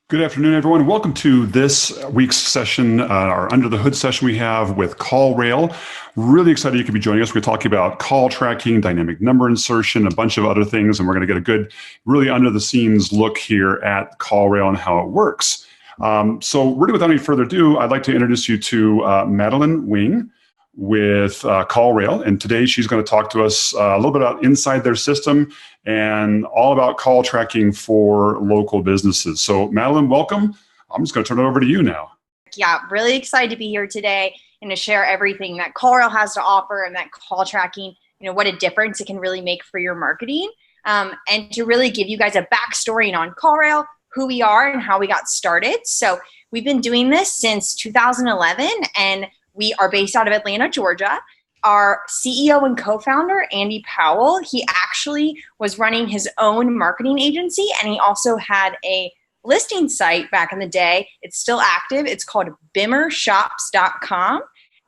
Good afternoon, everyone. Welcome to this week's session, our Under the Hood session we have with CallRail. Really excited you could be joining us. We're talking about call tracking, dynamic number insertion, a bunch of other things, and we're going to get a good, really under-the-scenes look here at CallRail and how it works. So really, without any further ado, I'd like to introduce you to Madelyn Wing with CallRail, and today she's going to talk to us a little bit about inside their system and all about call tracking for local businesses. So Madelyn, welcome. I'm just going to turn it over to you now. Yeah, really excited to be here today and to share everything that CallRail has to offer and that call tracking, what a difference it can really make for your marketing, and to really give you guys a backstory on CallRail, who we are and how we got started. So we've been doing this since 2011, and we are based out of Atlanta, Georgia. Our CEO and co-founder, Andy Powell, he actually was running his own marketing agency, and he also had a listing site back in the day. It's still active. It's called bimmershops.com,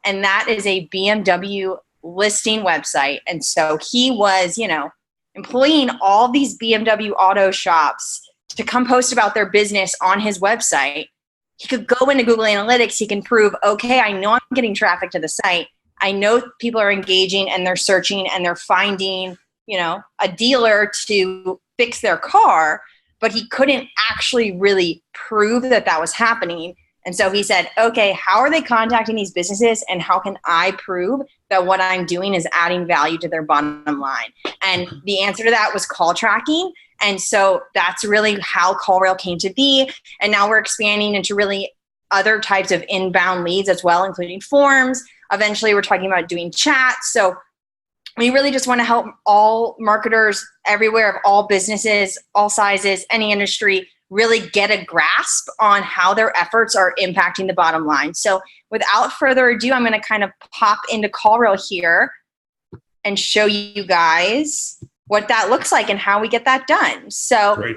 and that is a BMW listing website. And so he was, employing all these BMW auto shops to come post about their business on his website. He could go into Google Analytics. He can prove, okay, I know I'm getting traffic to the site. I know people are engaging and they're searching and they're finding, a dealer to fix their car, but he couldn't actually really prove that that was happening. And so he said, okay, how are they contacting these businesses and how can I prove that what I'm doing is adding value to their bottom line? And the answer to that was call tracking. And so that's really how CallRail came to be. And now we're expanding into really other types of inbound leads as well, including forms. Eventually, we're talking about doing chat. So we really just want to help all marketers everywhere of all businesses, all sizes, any industry, really get a grasp on how their efforts are impacting the bottom line. So without further ado, I'm going to kind of pop into CallRail here and show you guys what that looks like and how we get that done. So Great.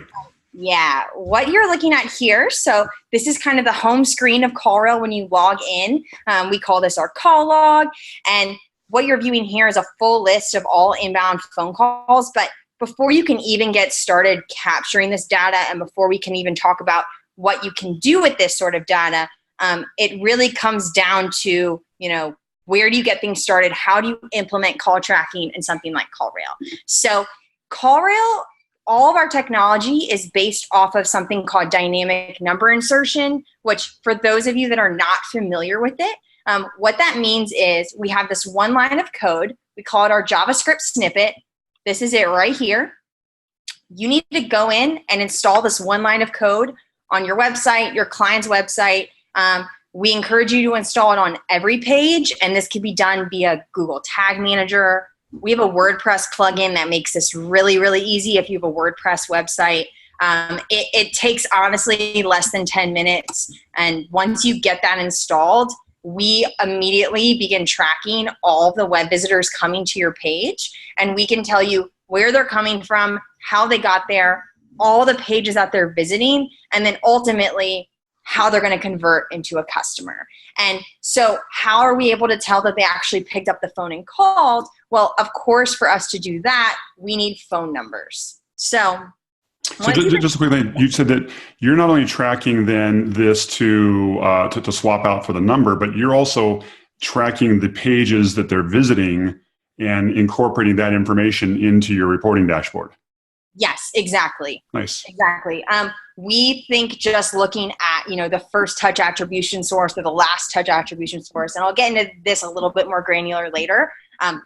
Yeah, what you're looking at here, so this is kind of the home screen of CallRail when you log in. We call this our call log. And what you're viewing here is a full list of all inbound phone calls. But before you can even get started capturing this data and before we can even talk about what you can do with this sort of data, it really comes down to, where do you get things started? How do you implement call tracking in something like CallRail? So CallRail, all of our technology is based off of something called dynamic number insertion, which for those of you that are not familiar with it, what that means is we have this one line of code. We call it our JavaScript snippet. This is it right here. You need to go in and install this one line of code on your website, your client's website. We encourage you to install it on every page, and this can be done via Google Tag Manager. We have a WordPress plugin that makes this really, really easy if you have a WordPress website. It takes, honestly, less than 10 minutes. And once you get that installed, we immediately begin tracking all of the web visitors coming to your page. And we can tell you where they're coming from, how they got there, all the pages that they're visiting, and then ultimately how they're going to convert into a customer. And so how are we able to tell that they actually picked up the phone and called? Well, of course, for us to do that, we need phone numbers. So just quickly, you said that you're not only tracking then this to swap out for the number, but you're also tracking the pages that they're visiting and incorporating that information into your reporting dashboard. Yes, exactly. Nice. Exactly. We think just looking at, the first touch attribution source or the last touch attribution source, and I'll get into this a little bit more granular later,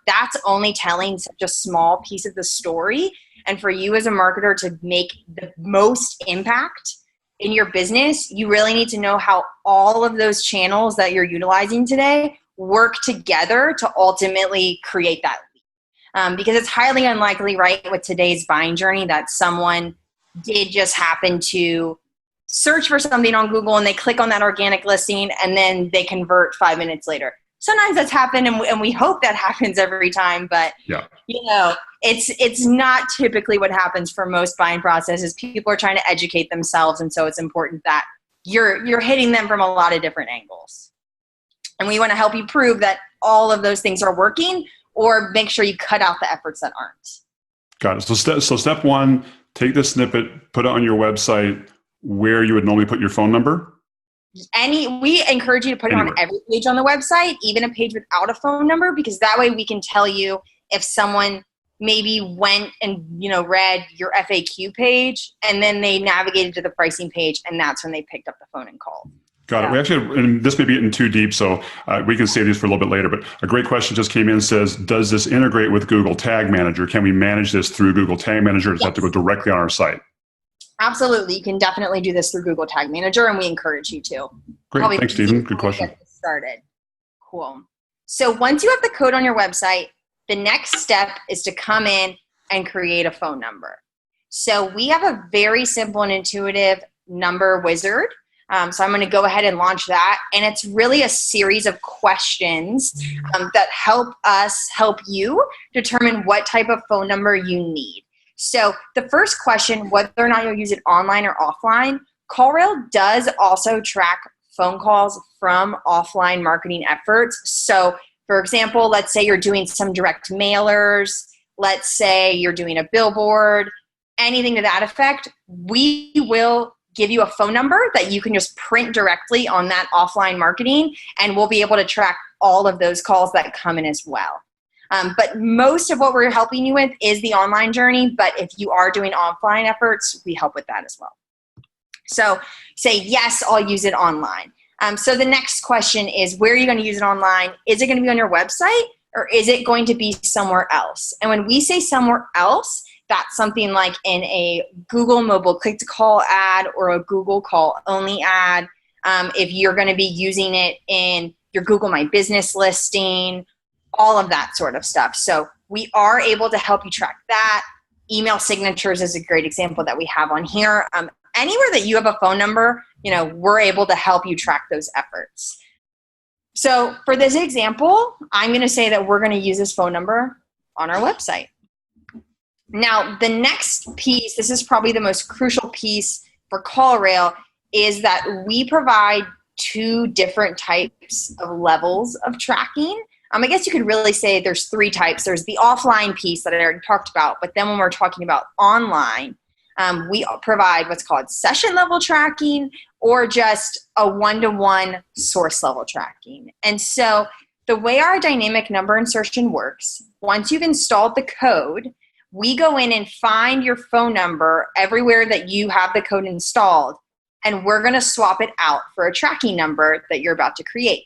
that's only telling such a small piece of the story. And for you as a marketer to make the most impact in your business, you really need to know how all of those channels that you're utilizing today work together to ultimately create that lead. Because it's highly unlikely, right, with today's buying journey that someone did just happen to search for something on Google and they click on that organic listing and then they convert 5 minutes later. Sometimes that's happened, and we hope that happens every time, but yeah. It's not typically what happens for most buying processes. People are trying to educate themselves, and so it's important that you're hitting them from a lot of different angles. And we want to help you prove that all of those things are working, or make sure you cut out the efforts that aren't. Got it. So step one, take this snippet, put it on your website. where you would normally put your phone number? We encourage you to put it on every page on the website, even a page without a phone number, because that way we can tell you if someone maybe went and read your FAQ page and then they navigated to the pricing page, and that's when they picked up the phone and called. Got it. We actually, and this may be getting too deep, so we can save these for a little bit later, but a great question just came in, says, does this integrate with Google Tag Manager? Can we manage this through Google Tag Manager, or does it have to go directly on our site? Absolutely. You can definitely do this through Google Tag Manager, and we encourage you to. Great. Thanks, Stephen. Good question. Get this started. Cool. So once you have the code on your website, the next step is to come in and create a phone number. So we have a very simple and intuitive number wizard. So I'm going to go ahead and launch that. And it's really a series of questions that help you determine what type of phone number you need. So the first question, whether or not you'll use it online or offline, CallRail does also track phone calls from offline marketing efforts. So for example, let's say you're doing some direct mailers, let's say you're doing a billboard, anything to that effect, we will give you a phone number that you can just print directly on that offline marketing, and we'll be able to track all of those calls that come in as well. But most of what we're helping you with is the online journey, but if you are doing offline efforts, we help with that as well. So say, yes, I'll use it online. So the next question is, where are you going to use it online? Is it going to be on your website, or is it going to be somewhere else? And when we say somewhere else, that's something like in a Google mobile click-to-call ad or a Google call-only ad. If you're going to be using it in your Google My Business listing, all of that sort of stuff. So we are able to help you track that. Email signatures is a great example that we have on here. Anywhere that you have a phone number, we're able to help you track those efforts. So for this example, I'm going to say that we're going to use this phone number on our website. Now, the next piece, this is probably the most crucial piece for CallRail, is that we provide two different types of levels of tracking. I guess you could really say there's three types. There's the offline piece that I already talked about, but then when we're talking about online, we provide what's called session level tracking, or just a one-to-one source level tracking. And so the way our dynamic number insertion works, once you've installed the code, we go in and find your phone number everywhere that you have the code installed, and we're going to swap it out for a tracking number that you're about to create.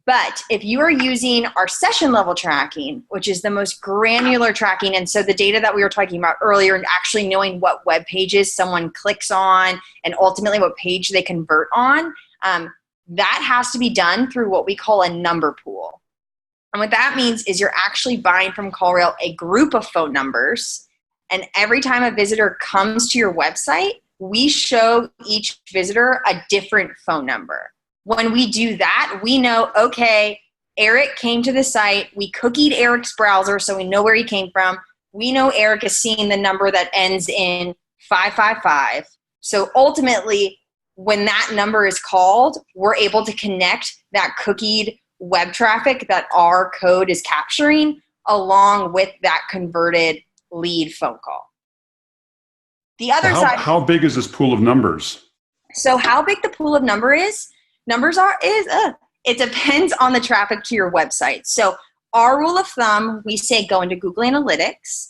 But if you are using our session level tracking, which is the most granular tracking, and so the data that we were talking about earlier, and actually knowing what web pages someone clicks on and ultimately what page they convert on, that has to be done through what we call a number pool. And what that means is you're actually buying from CallRail a group of phone numbers, and every time a visitor comes to your website, we show each visitor a different phone number. When we do that, we know, okay, Eric came to the site. We cookied Eric's browser, so we know where he came from. We know Eric is seeing the number that ends in 555. So ultimately, when that number is called, we're able to connect that cookied web traffic that our code is capturing along with that converted lead phone call. The other side. How big is this pool of numbers? So how big the pool of numbers are, it depends on the traffic to your website. So our rule of thumb, we say go into Google Analytics,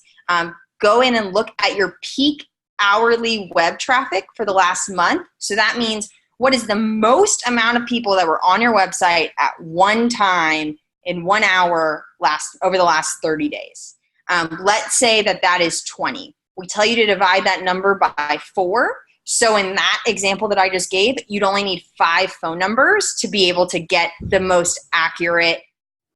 go in and look at your peak hourly web traffic for the last month. So that means what is the most amount of people that were on your website at one time in 1 hour over the last 30 days. Let's say that is 20. We tell you to divide that number by 4. So in that example that I just gave, you'd only need 5 phone numbers to be able to get the most accurate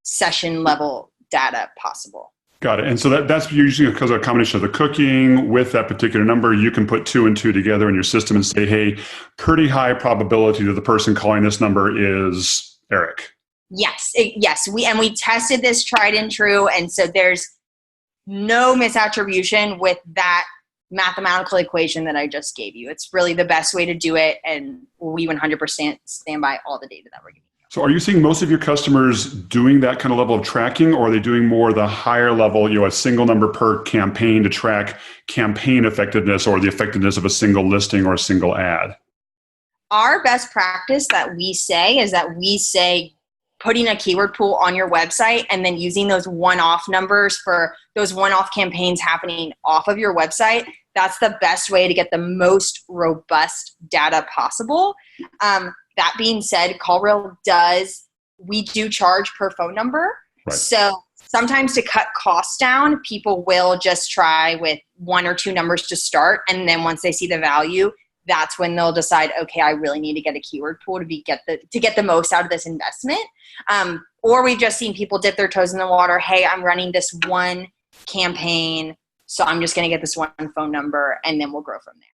session level data possible. Got it. And so that's usually because of a combination of the cooking with that particular number. You can put 2 and 2 together in your system and say, hey, pretty high probability that the person calling this number is Eric. Yes. We tested this tried and true. And so there's no misattribution with that mathematical equation that I just gave you. It's really the best way to do it. And we 100% stand by all the data that we're giving you. So are you seeing most of your customers doing that kind of level of tracking, or are they doing more the higher level, a single number per campaign to track campaign effectiveness or the effectiveness of a single listing or a single ad? Our best practice that we say is that putting a keyword pool on your website and then using those one-off numbers for those one-off campaigns happening off of your website. That's the best way to get the most robust data possible. That being said, CallRail we do charge per phone number. Right. So sometimes to cut costs down, people will just try with one or two numbers to start. And then once they see the value, that's when they'll decide, okay, I really need to get a keyword pool to get the most out of this investment. Or we've just seen people dip their toes in the water. Hey, I'm running this one campaign, so I'm just going to get this one phone number, and then we'll grow from there.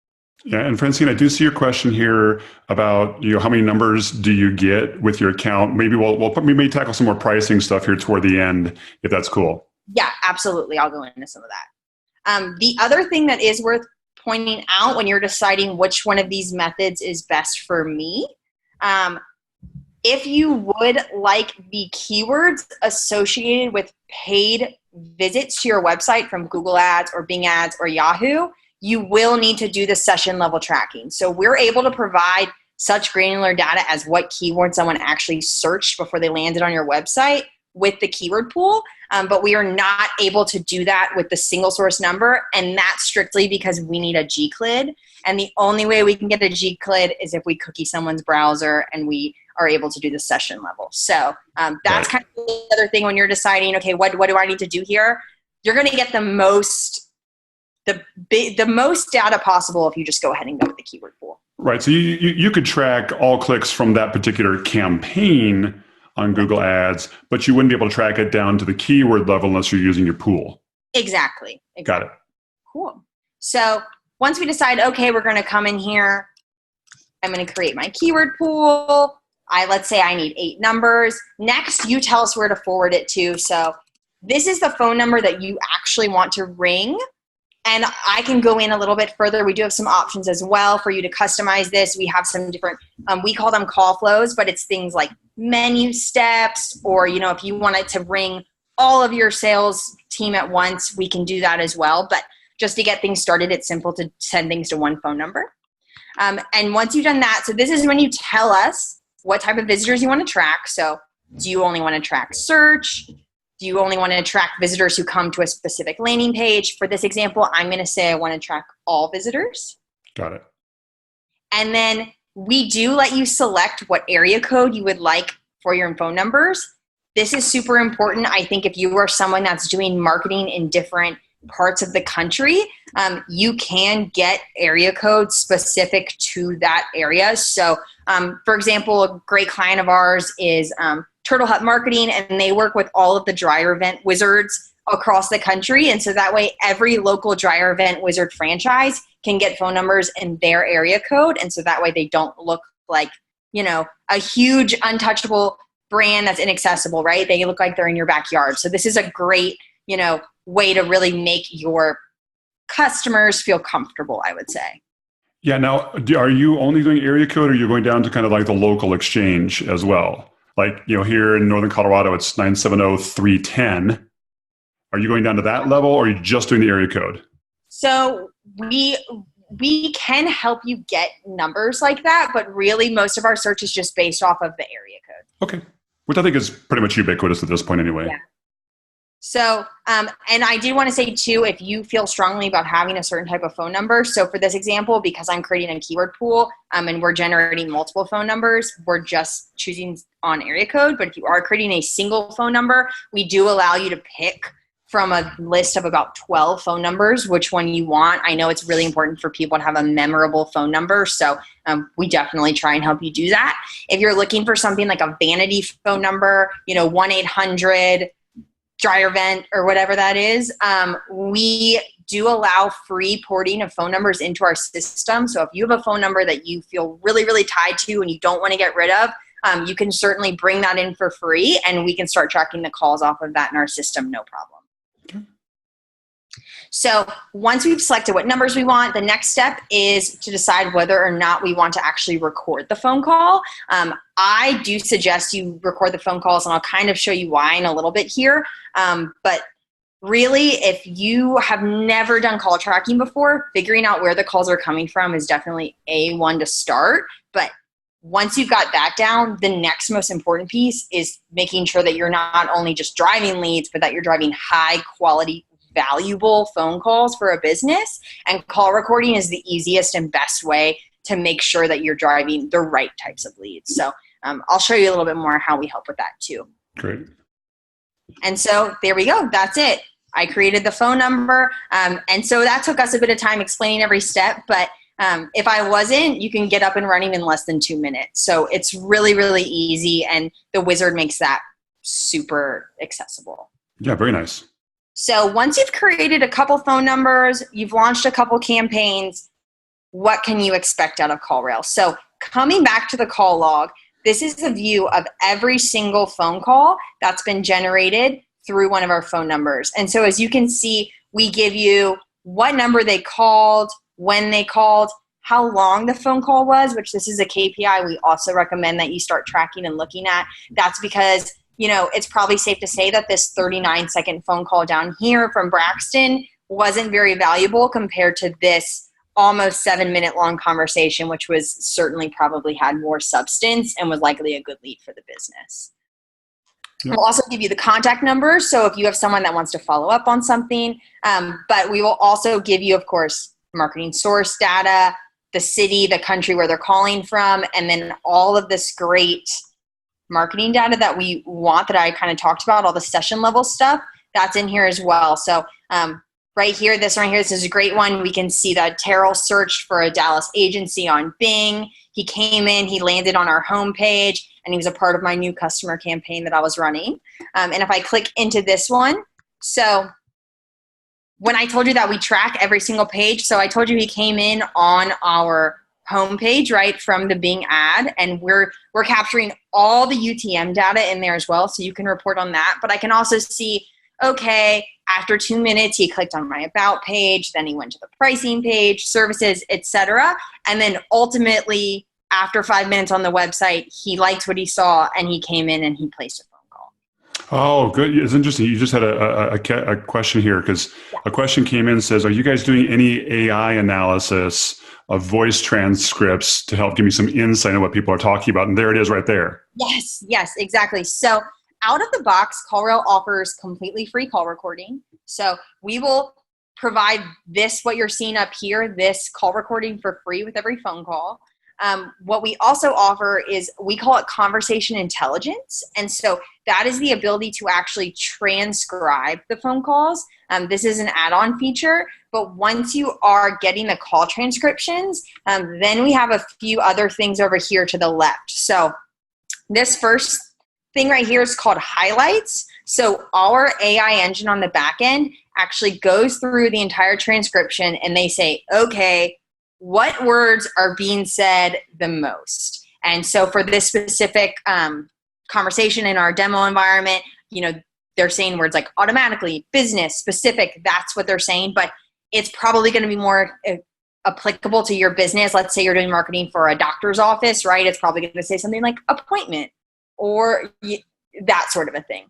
Yeah, and Francine, I do see your question here about how many numbers do you get with your account. Maybe we may tackle some more pricing stuff here toward the end, if that's cool. Yeah, absolutely. I'll go into some of that. The other thing that is worth pointing out when you're deciding which one of these methods is best for me, if you would like the keywords associated with paid visits to your website from Google Ads or Bing Ads or Yahoo, you will need to do the session level tracking. So we're able to provide such granular data as what keyword someone actually searched before they landed on your website with the keyword pool, but we are not able to do that with the single source number, and that's strictly because we need a GCLID, and the only way we can get a GCLID is if we cookie someone's browser and we are able to do the session level. So that's kind of the other thing when you're deciding, okay, what do I need to do here? You're going to get the most data possible if you just go ahead and go with the keyword pool. Right. So you could track all clicks from that particular campaign on Google Ads, but you wouldn't be able to track it down to the keyword level unless you're using your pool. Exactly. Got it. Cool. So once we decide, okay, we're going to come in here, I'm going to create my keyword pool. Let's say I need 8 numbers. Next, you tell us where to forward it to. So this is the phone number that you actually want to ring. And I can go in a little bit further. We do have some options as well for you to customize this. We have some different, we call them call flows, but it's things like menu steps, or, if you wanted to ring all of your sales team at once, we can do that as well. But just to get things started, it's simple to send things to one phone number. And once you've done that, so this is when you tell us what type of visitors you want to track. So do you only want to track search? Do you only want to track visitors who come to a specific landing page? For this example, I'm going to say I want to track all visitors. Got it. And then we do let you select what area code you would like for your phone numbers. This is super important. I think if you are someone that's doing marketing in different parts of the country, you can get area codes specific to that area. So, for example, a great client of ours is Turtle Hut Marketing, and they work with all of the dryer event wizards across the country. And so that way, every local dryer event wizard franchise can get phone numbers in their area code. And so that way they don't look like, a huge untouchable brand that's inaccessible, right? They look like they're in your backyard. So this is a great, way to really make your customers feel comfortable, I would say. Yeah. Now, are you only doing area code, or are you going down to kind of like the local exchange as well? Like, here in Northern Colorado, it's 970-310. Are you going down to that level, or are you just doing the area code? So we can help you get numbers like that, but really most of our search is just based off of the area code. Okay. Which I think is pretty much ubiquitous at this point anyway. Yeah. So, and I did want to say too, if you feel strongly about having a certain type of phone number, so for this example, because I'm creating a keyword pool and we're generating multiple phone numbers, we're just choosing on area code. But if you are creating a single phone number, we do allow you to pick from a list of about 12 phone numbers which one you want. I know it's really important for people to have a memorable phone number, so we definitely try and help you do that. If you're looking for something like a vanity phone number, 1-800 dryer vent or whatever that is, we do allow free porting of phone numbers into our system. So if you have a phone number that you feel really, really tied to and you don't want to get rid of, you can certainly bring that in for free, and we can start tracking the calls off of that in our system, no problem. So once we've selected what numbers we want, the next step is to decide whether or not we want to actually record the phone call. I do suggest you record the phone calls, and I'll kind of show you why in a little bit here. But really, if you have never done call tracking before, figuring out where the calls are coming from is definitely A1 to start. But once you've got that down, the next most important piece is making sure that you're not only just driving leads, but that you're driving high quality, valuable phone calls for a business. And call recording is the easiest and best way to make sure that you're driving the right types of leads. So I'll show you a little bit more how we help with that too. Great. And so there we go. That's it. I created the phone number. And so that took us a bit of time explaining every step. But if I wasn't, you can get up and running in less than 2 minutes. So it's really, really easy. And the wizard makes that super accessible. Yeah, very nice. So once you've created a couple phone numbers, you've launched a couple campaigns, what can you expect out of CallRail? So coming back to the call log, this is a view of every single phone call that's been generated through one of our phone numbers. And so as you can see, we give you what number they called, when they called, how long the phone call was, which this is a KPI we also recommend that you start tracking and looking at. That's because it's probably safe to say that this 39-second phone call down here from Braxton wasn't very valuable compared to this almost 7-minute long conversation, which was certainly probably had more substance and was likely a good lead for the business. Yep. We'll also give you the contact number. So if you have someone that wants to follow up on something, but we will also give you, of course, marketing source data, the city, the country where they're calling from, and then all of this great marketing data that we want that I kind of talked about, all the session level stuff, that's in here as well. So right here, this is a great one. We can see that Terrell searched for a Dallas agency on Bing. He came in, he landed on our homepage, and he was a part of my new customer campaign that I was running. And if I click into this one, so when I told you that we track every single page, so I told you he came in on our homepage, right, from the Bing ad, and we're capturing all the UTM data in there as well, so you can report on that. But I can also see, okay, after 2 minutes, he clicked on my about page, then he went to the pricing page, services, etc. And then ultimately, after 5 minutes on the website, he liked what he saw, and he came in and he placed a phone call. Oh, good. It's interesting. You just had a question here, because a question came in and says, are you guys doing any AI analysis of voice transcripts to help give me some insight on what people are talking about? And there it is right there. Yes, exactly. So out of the box, CallRail offers completely free call recording. So we will provide this, what you're seeing up here, this call recording for free with every phone call. What we also offer is, we call it conversation intelligence. And so that is the ability to actually transcribe the phone calls. This is an add-on feature, but once you are getting the call transcriptions, then we have a few other things over here to the left. So this first thing right here is called highlights. So our AI engine on the back end actually goes through the entire transcription, and they say, okay, what words are being said the most? And so for this specific conversation in our demo environment, they're saying words like automatically, business, specific, that's what they're saying, but it's probably going to be more applicable to your business. Let's say you're doing marketing for a doctor's office, right? It's probably going to say something like appointment or that sort of a thing.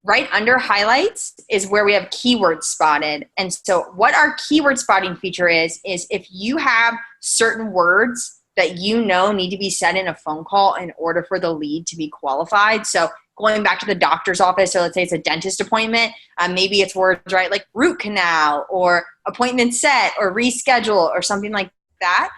Right under highlights is where we have keywords spotted. And so what our keyword spotting feature is if you have certain words that need to be said in a phone call in order for the lead to be qualified. So going back to the doctor's office, so let's say it's a dentist appointment, maybe it's words, right, like root canal or appointment set or reschedule or something like that.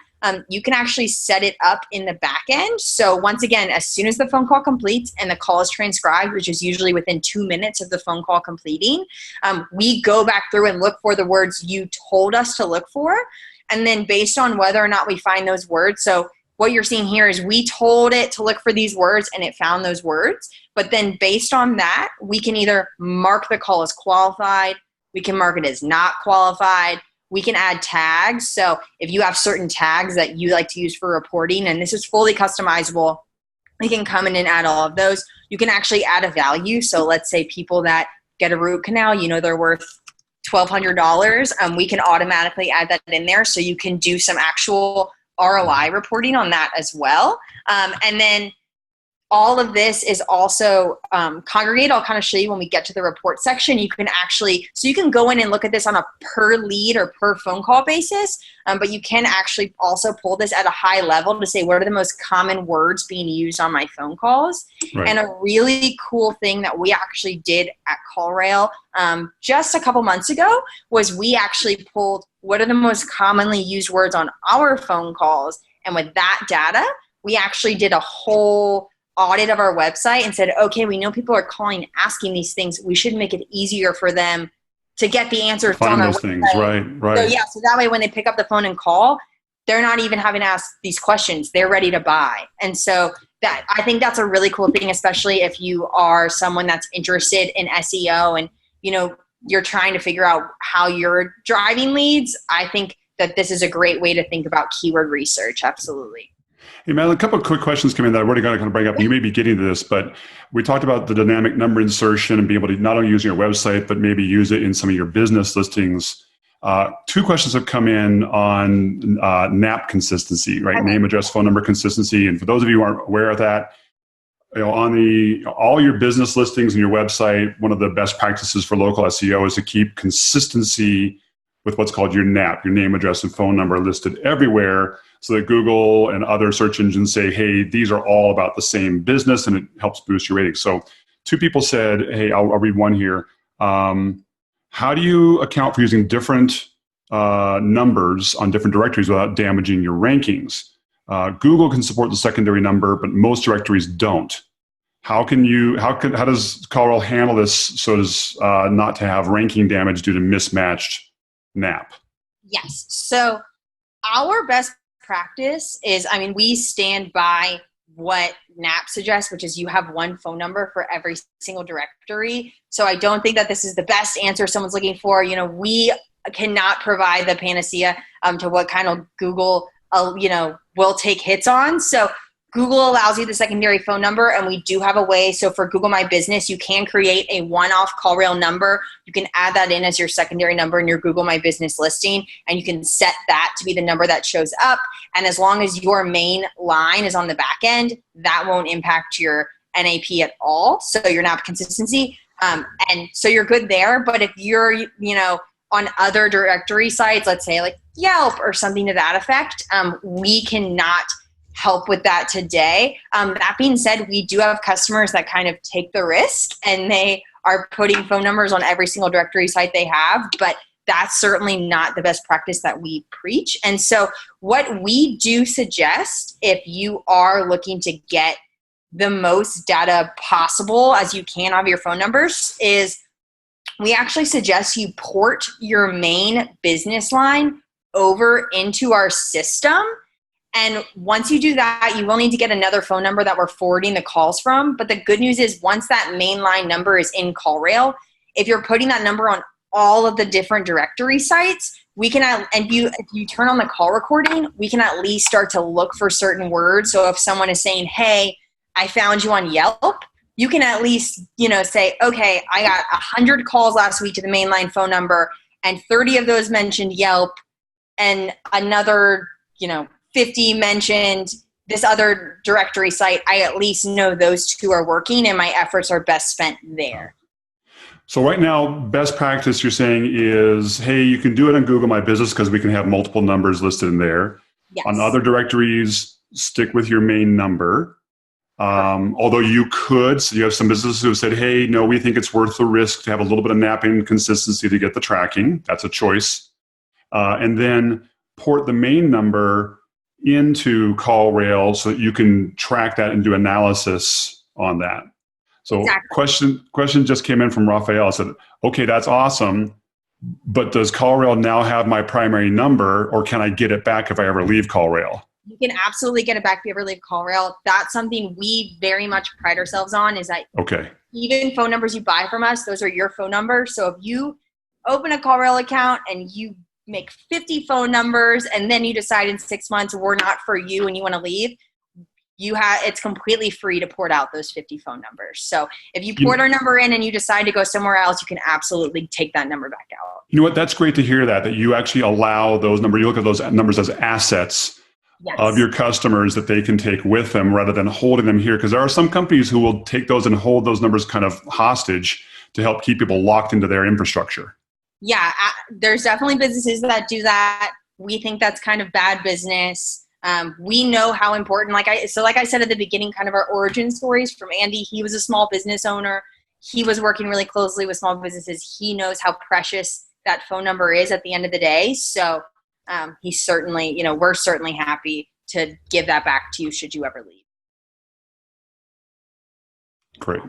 You can actually set it up in the back end. So once again, as soon as the phone call completes and the call is transcribed, which is usually within 2 minutes of the phone call completing, we go back through and look for the words you told us to look for. And then based on whether or not we find those words, so what you're seeing here is we told it to look for these words and it found those words. But then based on that, we can either mark the call as qualified, we can mark it as not qualified, we can add tags. So if you have certain tags that you like to use for reporting, and this is fully customizable, you can come in and add all of those. You can actually add a value. So let's say people that get a root canal, they're worth $1,200, we can automatically add that in there. So you can do some actual ROI reporting on that as well. And then all of this is also congregated. I'll kind of show you when we get to the report section. You can actually, so you can go in and look at this on a per lead or per phone call basis, but you can actually also pull this at a high level to say, what are the most common words being used on my phone calls? Right. And a really cool thing that we actually did at CallRail just a couple months ago was we actually pulled what are the most commonly used words on our phone calls. And with that data, we actually did a whole audit of our website and said, okay, we know people are calling, asking these things. We should make it easier for them to get the answers on our website. Things, right. So yeah, so that way when they pick up the phone and call, they're not even having to ask these questions. They're ready to buy. And so that, I think that's a really cool thing, especially if you are someone that's interested in SEO and, you know, you're trying to figure out how you're driving leads. I think that this is a great way to think about keyword research. Absolutely. Hey, Madelyn, a couple of quick questions come in that I'm already going to kind of bring up. You may be getting to this, but we talked about the dynamic number insertion and being able to not only use your website, but maybe use it in some of your business listings. Two questions have come in on NAP consistency, right? Okay. Name, address, phone number consistency. And for those of you who aren't aware of that, you know, on all your business listings and your website, one of the best practices for local SEO is to keep consistency with what's called your NAP, your name, address, and phone number listed everywhere, so that Google and other search engines say, hey, these are all about the same business, and it helps boost your ratings. So two people said, hey, I'll read one here. How do you account for using different numbers on different directories without damaging your rankings? Google can support the secondary number, but most directories don't. How does CallRail handle this so as not to have ranking damage due to mismatched NAP? Yes. So our best practice is, I mean, we stand by what NAP suggests, which is you have one phone number for every single directory. So I don't think that this is the best answer someone's looking for. You know, we cannot provide the panacea to what kind of Google, will take hits on. So Google allows you the secondary phone number, and we do have a way. So for Google My Business, you can create a one-off CallRail number. You can add that in as your secondary number in your Google My Business listing, and you can set that to be the number that shows up. And as long as your main line is on the back end, that won't impact your NAP at all. So your NAP consistency. And so you're good there. But if you're, on other directory sites, let's say like Yelp or something to that effect, we cannot help with that today. That being said, we do have customers that kind of take the risk and they are putting phone numbers on every single directory site they have, but that's certainly not the best practice that we preach. And so what we do suggest, if you are looking to get the most data possible as you can out of your phone numbers, is we actually suggest you port your main business line over into our system. And once you do that, you will need to get another phone number that we're forwarding the calls from. But the good news is once that mainline number is in CallRail, if you're putting that number on all of the different directory sites, we can, if you turn on the call recording, we can at least start to look for certain words. So if someone is saying, hey, I found you on Yelp, you can at least, say, okay, I got 100 calls last week to the mainline phone number, and 30 of those mentioned Yelp, and another, 50 mentioned this other directory site. I at least know those two are working and my efforts are best spent there. So right now, best practice you're saying is, hey, you can do it on Google My Business because we can have multiple numbers listed in there. Yes. On other directories, stick with your main number. Although you could, so you have some businesses who have said, hey, no, we think it's worth the risk to have a little bit of napping consistency to get the tracking. That's a choice. And then port the main number into CallRail so that you can track that and do analysis on that. So exactly. Question just came in from Raphael. Said, okay, that's awesome, but does CallRail now have my primary number, or can I get it back if I ever leave CallRail? You can absolutely get it back if you ever leave CallRail. That's something we very much pride ourselves on, is that even phone numbers you buy from us, those are your phone numbers. So if you open a CallRail account and you make 50 phone numbers and then you decide in 6 months we're not for you and you want to leave, it's completely free to port out those 50 phone numbers. So if you port our number in and you decide to go somewhere else, you can absolutely take that number back out. You know what? That's great to hear that you actually allow those numbers. You look at those numbers as assets of your customers that they can take with them rather than holding them here. Because there are some companies who will take those and hold those numbers kind of hostage to help keep people locked into their infrastructure. Yeah, there's definitely businesses that do that. We think that's kind of bad business. We know how important, like I said at the beginning, kind of our origin stories from Andy. He was a small business owner. He was working really closely with small businesses. He knows how precious that phone number is at the end of the day. So he's certainly, we're certainly happy to give that back to you should you ever leave. Great.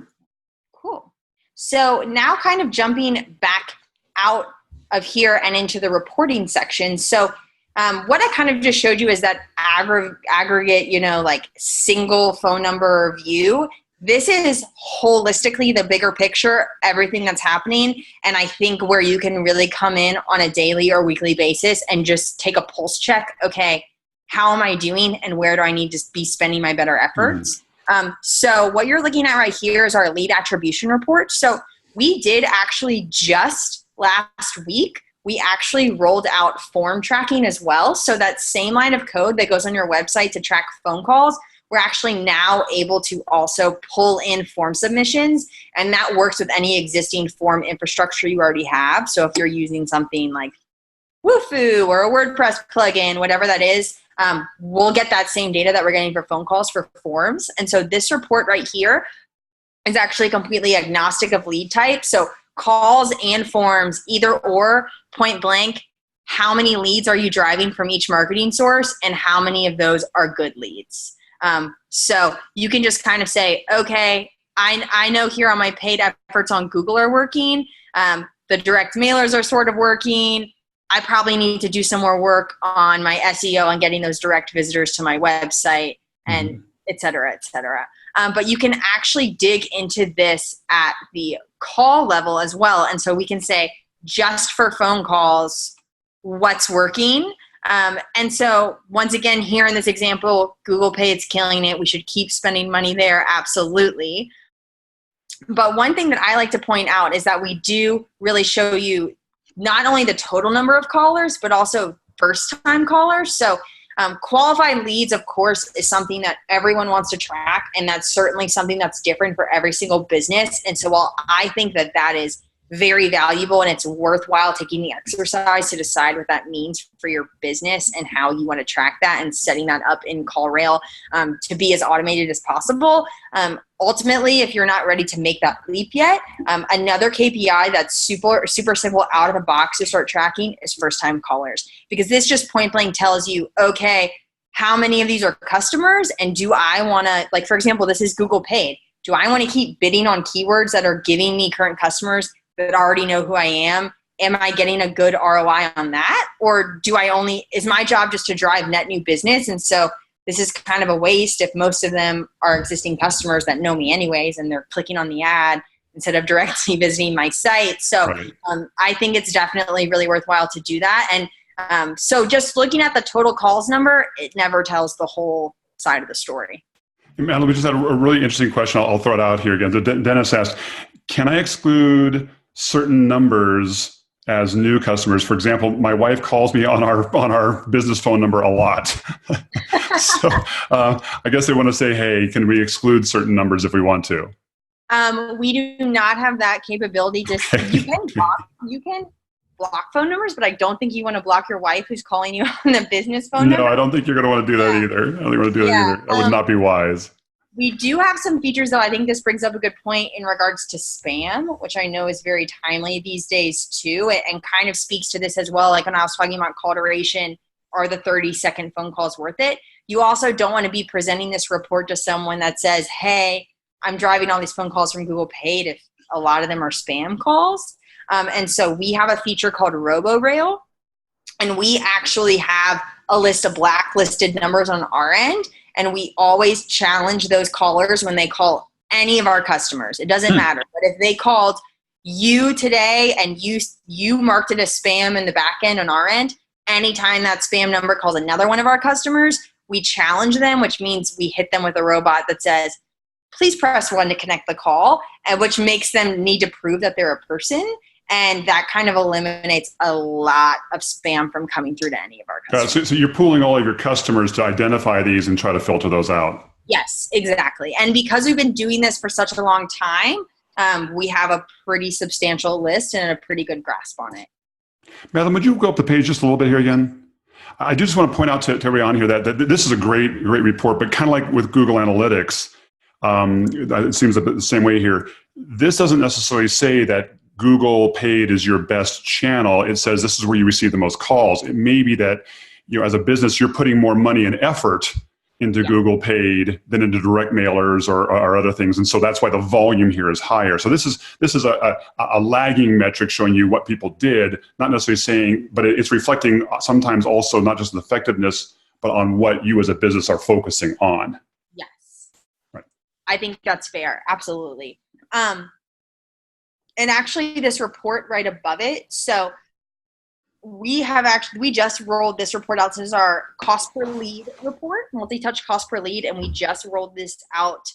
Cool. So now kind of jumping back out of here and into the reporting section. So what I kind of just showed you is that aggregate, like single phone number view. This is holistically the bigger picture, everything that's happening. And I think where you can really come in on a daily or weekly basis and just take a pulse check. Okay, how am I doing and where do I need to be spending my better efforts? So what you're looking at right here is our lead attribution report. So we did actually just last week, we actually rolled out form tracking as well. So that same line of code that goes on your website to track phone calls, we're actually now able to also pull in form submissions, and that works with any existing form infrastructure you already have. So if you're using something like Wufoo or a WordPress plugin, whatever that is, we'll get that same data that we're getting for phone calls for forms. And so this report right here is actually completely agnostic of lead type. So calls and forms, either or, point blank, how many leads are you driving from each marketing source and how many of those are good leads? So you can just kind of say, okay, I know here on my paid efforts on Google are working. The direct mailers are sort of working. I probably need to do some more work on my SEO and getting those direct visitors to my website and et cetera, et cetera. But you can actually dig into this at the call level as well. And so we can say, just for phone calls, what's working? And so once again, here in this example, Google Pay is killing it. We should keep spending money there. Absolutely. But one thing that I like to point out is that we do really show you not only the total number of callers, but also first-time callers. So qualified leads, of course, is something that everyone wants to track, and that's certainly something that's different for every single business. And so while I think that that is very valuable and it's worthwhile taking the exercise to decide what that means for your business and how you want to track that and setting that up in CallRail to be as automated as possible. Ultimately, if you're not ready to make that leap yet, another KPI that's super simple out of the box to start tracking is first-time callers, because this just point blank tells you, okay, how many of these are customers, and do I want to, like, for example, this is Google Paid. Do I want to keep bidding on keywords that are giving me current customers that already know who I am? Am I getting a good ROI on that? Or is my job just to drive net new business? And so this is kind of a waste if most of them are existing customers that know me anyways, and they're clicking on the ad instead of directly visiting my site. So Right. I think it's definitely really worthwhile to do that. And so just looking at the total calls number, it never tells the whole side of the story. Madelyn, we just had a really interesting question. I'll throw it out here again. So Dennis asked, can I exclude certain numbers as new customers? For example, my wife calls me on our business phone number a lot. So I guess they want to say, hey, can we exclude certain numbers if we want to? We do not have that capability. You can block phone numbers, but I don't think you want to block your wife who's calling you on the business phone number. No, I don't think you're going to want to do that either. I don't think you want to do that either. That would not be wise. We do have some features, though. I think this brings up a good point in regards to spam, which I know is very timely these days too, and kind of speaks to this as well. Like when I was talking about call duration, are the 30-second phone calls worth it? You also don't want to be presenting this report to someone that says, hey, I'm driving all these phone calls from Google Paid if a lot of them are spam calls. And so we have a feature called RoboRail, and we actually have a list of blacklisted numbers on our end. And we always challenge those callers when they call any of our customers. It doesn't matter. But if they called you today and you marked it as spam in the back end on our end, anytime that spam number calls another one of our customers, we challenge them, which means we hit them with a robot that says, please press 1 to connect the call, and which makes them need to prove that they're a person. And that kind of eliminates a lot of spam from coming through to any of our customers. So you're pooling all of your customers to identify these and try to filter those out. Yes, exactly. And because we've been doing this for such a long time, we have a pretty substantial list and a pretty good grasp on it. Madelyn, would you go up the page just a little bit here again? I do just want to point out to everybody on here that this is a great report, but kind of like with Google Analytics, it seems the same way here. This doesn't necessarily say that Google Paid is your best channel. It says this is where you receive the most calls. It may be that, as a business, you're putting more money and effort into Google Paid than into direct mailers or other things, and so that's why the volume here is higher. So this is a lagging metric showing you what people did, not necessarily saying, but it's reflecting sometimes also not just the effectiveness, but on what you as a business are focusing on. Yes, right. I think that's fair. Absolutely. And actually, this report right above it. So we just rolled this report out. This is our cost per lead report, multi-touch cost per lead. And we just rolled this out.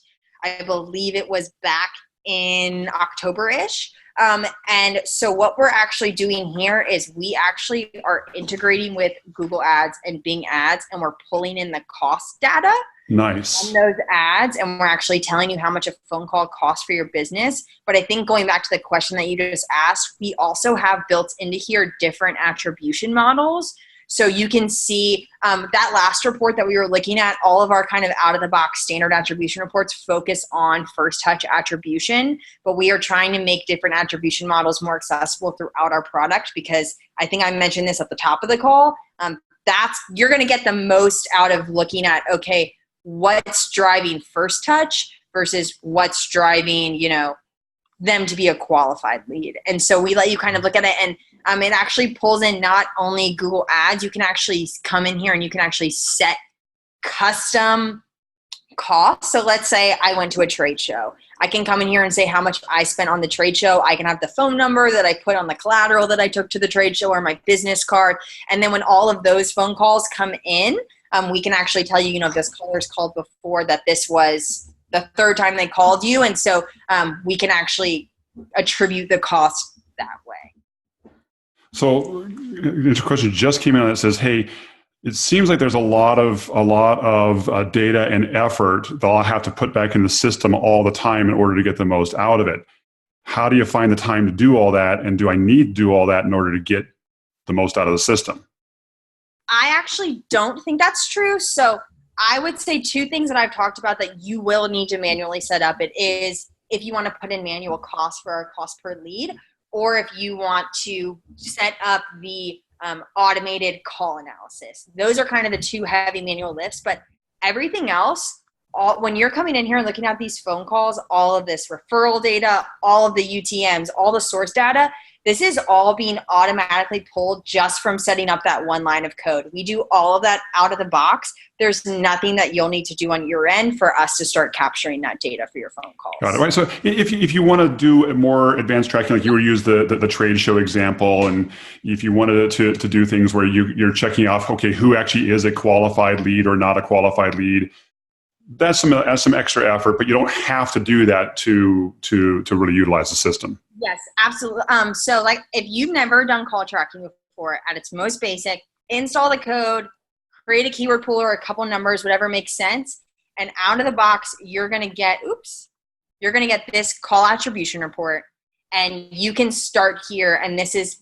I believe it was back in October-ish. And so what we're actually doing here is we actually are integrating with Google Ads and Bing Ads, and we're pulling in the cost data. Nice. On those ads, and we're actually telling you how much a phone call costs for your business. But I think going back to the question that you just asked, we also have built into here different attribution models. So you can see that last report that we were looking at, all of our kind of out-of-the-box standard attribution reports focus on first-touch attribution, but we are trying to make different attribution models more accessible throughout our product, because I think I mentioned this at the top of the call. You're going to get the most out of looking at, okay, what's driving first touch versus what's driving, them to be a qualified lead. And so we let you kind of look at it, and it actually pulls in not only Google Ads, you can actually come in here and you can actually set custom costs. So let's say I went to a trade show. I can come in here and say how much I spent on the trade show. I can have the phone number that I put on the collateral that I took to the trade show, or my business card. And then when all of those phone calls come in, we can actually tell you, if this caller's called before, that this was the third time they called you. And so we can actually attribute the cost that way. So a question just came in that says, hey, it seems like there's a lot of data and effort that I'll have to put back in the system all the time in order to get the most out of it. How do you find the time to do all that? And do I need to do all that in order to get the most out of the system? I actually don't think that's true. So I would say two things that I've talked about that you will need to manually set up. It is if you want to put in manual costs for our cost per lead, or if you want to set up the automated call analysis. Those are kind of the two heavy manual lifts, but everything else, when you're coming in here and looking at these phone calls, all of this referral data, all of the UTMs, all the source data, this is all being automatically pulled just from setting up that one line of code. We do all of that out of the box. There's nothing that you'll need to do on your end for us to start capturing that data for your phone calls. Got it. Right. So if you want to do a more advanced tracking, like you were use the trade show example, and if you wanted to do things where you're checking off, okay, who actually is a qualified lead or not a qualified lead, that's some extra effort, but you don't have to do that to really utilize the system. Yes, absolutely. So like if you've never done call tracking before, at its most basic, install the code, create a keyword pool or a couple numbers, whatever makes sense. And out of the box, you're going to get this call attribution report, and you can start here. And this is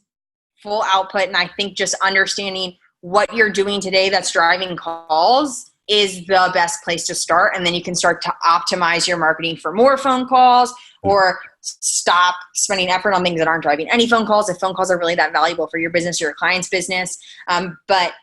full output. And I think just understanding what you're doing today that's driving calls is the best place to start. And then you can start to optimize your marketing for more phone calls, or stop spending effort on things that aren't driving any phone calls if phone calls are really that valuable for your business or your client's business. But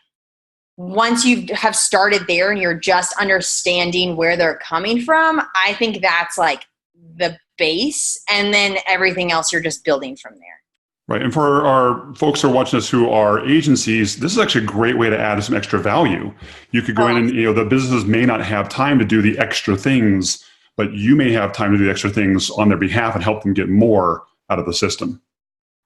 once you have started there and you're just understanding where they're coming from, I think that's like the base. And then everything else you're just building from there. Right. And for our folks who are watching us who are agencies, this is actually a great way to add some extra value. You could go in and, the businesses may not have time to do the extra things, but you may have time to do the extra things on their behalf and help them get more out of the system.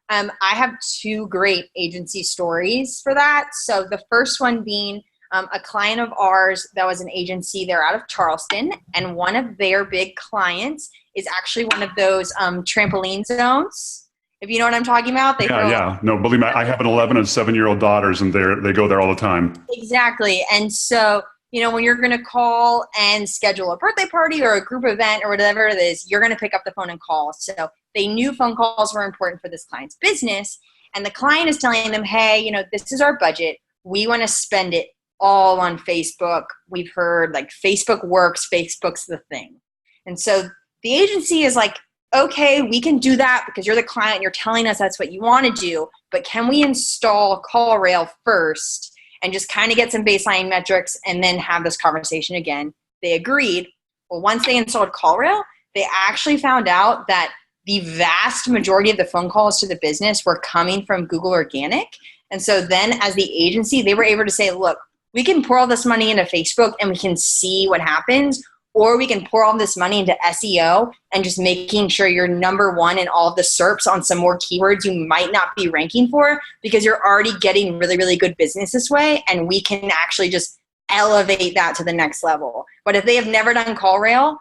I have two great agency stories for that. So the first one being, A client of ours that was an agency, they're out of Charleston, and one of their big clients is actually one of those trampoline zones. If you know what I'm talking about, Yeah. No, believe me, I have an 11 and 7-year-old daughters, and they go there all the time. Exactly. And so, when you're going to call and schedule a birthday party or a group event or whatever it is, you're going to pick up the phone and call. So they knew phone calls were important for this client's business. And the client is telling them, hey, this is our budget. We want to spend it all on Facebook. We've heard like Facebook works, Facebook's the thing. And so the agency is like, okay, we can do that because you're the client. You're telling us that's what you want to do. But can we install CallRail first and just kind of get some baseline metrics and then have this conversation again? They agreed. Well, once they installed CallRail, they actually found out that the vast majority of the phone calls to the business were coming from Google Organic. And so then as the agency, they were able to say, look, we can pour all this money into Facebook and we can see what happens, or we can pour all this money into SEO and just making sure you're number one in all of the SERPs on some more keywords you might not be ranking for because you're already getting really, really good business this way, and we can actually just elevate that to the next level. But if they have never done CallRail,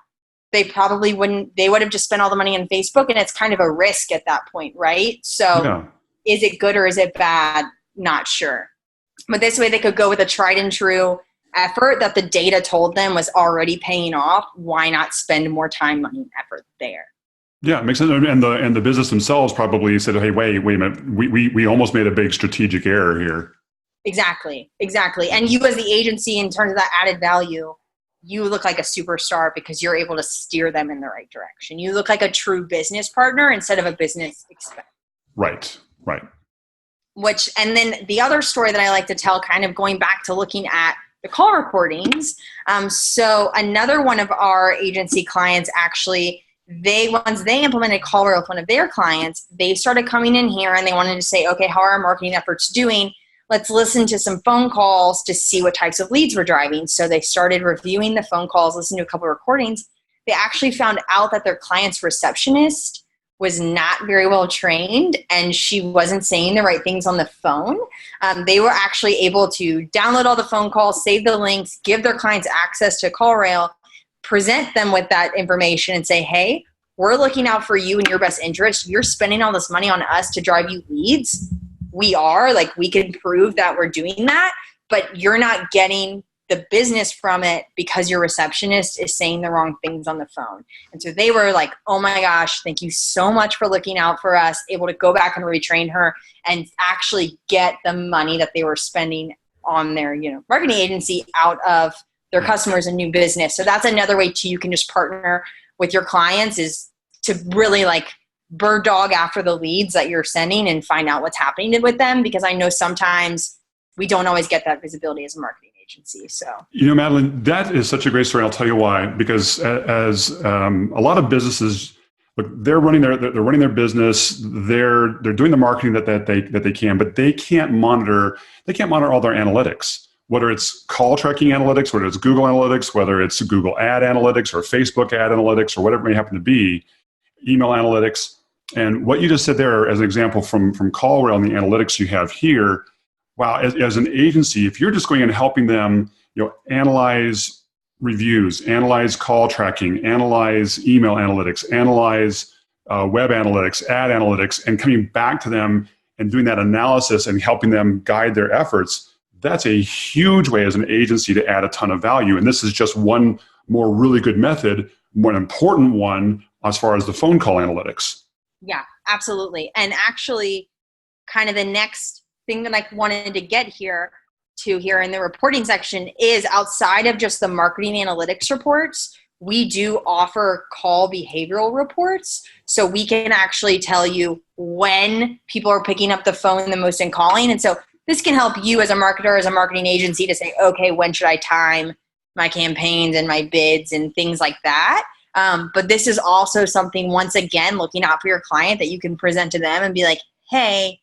they probably wouldn't. They would have just spent all the money on Facebook, and it's kind of a risk at that point, right? So Is it good or is it bad? Not sure. But this way they could go with a tried and true effort that the data told them was already paying off. Why not spend more time, money, and effort there? Yeah, it makes sense. And the business themselves probably said, hey, wait a minute, we almost made a big strategic error here. Exactly. And you as the agency, in terms of that added value, you look like a superstar because you're able to steer them in the right direction. You look like a true business partner instead of a business expense. Right. And then the other story that I like to tell, kind of going back to looking at the call recordings. So another one of our agency clients, actually, once they implemented CallRail with one of their clients, they started coming in here and they wanted to say, okay, how are our marketing efforts doing? Let's listen to some phone calls to see what types of leads we're driving. So they started reviewing the phone calls, listened to a couple of recordings. They actually found out that their client's receptionist was not very well trained and she wasn't saying the right things on the phone. They were actually able to download all the phone calls, save the links, give their clients access to CallRail, present them with that information and say, hey, we're looking out for you and your best interest. You're spending all this money on us to drive you leads. We can prove that we're doing that, but you're not getting the business from it because your receptionist is saying the wrong things on the phone. And so they were like, oh my gosh, thank you so much for looking out for us, able to go back and retrain her and actually get the money that they were spending on their, marketing agency out of their customers and new business. So that's another way too, you can just partner with your clients, is to really bird dog after the leads that you're sending and find out what's happening with them. Because I know sometimes we don't always get that visibility as a marketing agency. So, Madelyn, that is such a great story. I'll tell you why. Because as a lot of businesses, look, they're running their business. They're doing the marketing that they can, but they can't monitor all their analytics. Whether it's call tracking analytics, whether it's Google Analytics, whether it's Google Ad Analytics or Facebook Ad Analytics or whatever it may happen to be, email analytics. And what you just said there as an example from CallRail and the analytics you have here, wow, as an agency, if you're just going and helping them, analyze reviews, analyze call tracking, analyze email analytics, analyze web analytics, ad analytics, and coming back to them and doing that analysis and helping them guide their efforts, that's a huge way as an agency to add a ton of value. And this is just one more really good method, one important one as far as the phone call analytics. Yeah, absolutely. And actually, kind of the next thing that I wanted to get here in the reporting section is, outside of just the marketing analytics reports, we do offer call behavioral reports. So we can actually tell you when people are picking up the phone the most and calling. And so this can help you as a marketer, as a marketing agency, to say, okay, when should I time my campaigns and my bids and things like that. But this is also something, once again, looking out for your client, that you can present to them and be like, hey,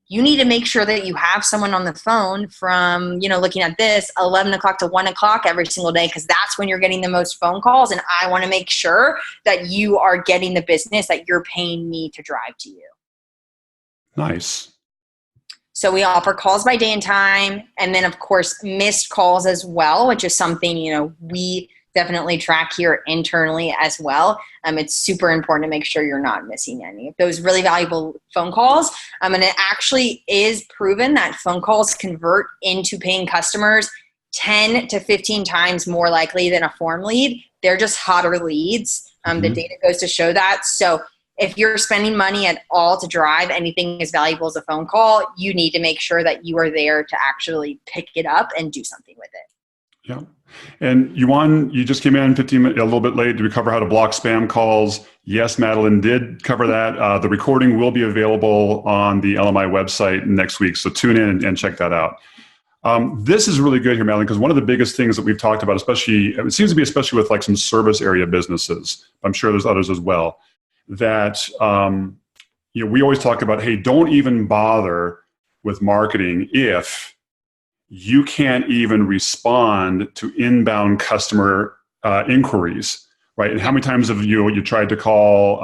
you need to make sure that you have someone on the phone from, looking at this 11 o'clock to 1 o'clock every single day, because that's when you're getting the most phone calls. And I want to make sure that you are getting the business that you're paying me to drive to you. Nice. So we offer calls by day and time, and then of course missed calls as well, which is something, we definitely track here internally as well. It's super important to make sure you're not missing any of those really valuable phone calls. And it actually is proven that phone calls convert into paying customers 10 to 15 times more likely than a form lead. They're just hotter leads. The data goes to show that. So if you're spending money at all to drive anything as valuable as a phone call, you need to make sure that you are there to actually pick it up and do something with it. Yeah. And you just came in 15 minutes, a little bit late. Did we cover how to block spam calls? Yes, Madelyn did cover that. The recording will be available on the LMI website next week. So tune in and check that out. This is really good here, Madelyn, because one of the biggest things that we've talked about, it seems to be especially with like some service area businesses, I'm sure there's others as well, that we always talk about, hey, don't even bother with marketing if you can't even respond to inbound customer inquiries, right? And how many times have you tried to call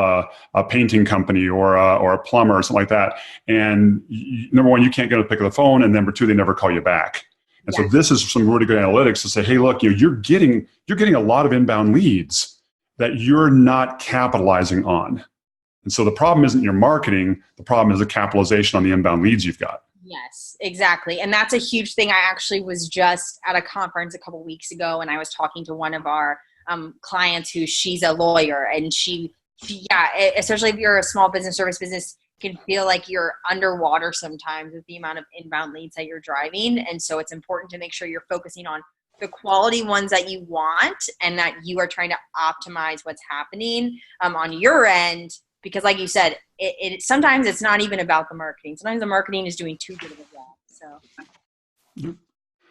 a painting company or a plumber or something like that, and number one, you can't get them to pick up the phone, and number two, they never call you back. And so this is some really good analytics to say, hey, look, you're getting a lot of inbound leads that you're not capitalizing on. And so the problem isn't your marketing, the problem is the capitalization on the inbound leads you've got. Yes, exactly. And that's a huge thing. I actually was just at a conference a couple of weeks ago, and I was talking to one of our clients she's a lawyer, and especially if you're a small business, service business, can feel like you're underwater sometimes with the amount of inbound leads that you're driving. And so it's important to make sure you're focusing on the quality ones that you want and that you are trying to optimize what's happening on your end. Because like you said, sometimes it's not even about the marketing. Sometimes the marketing is doing too good of a job.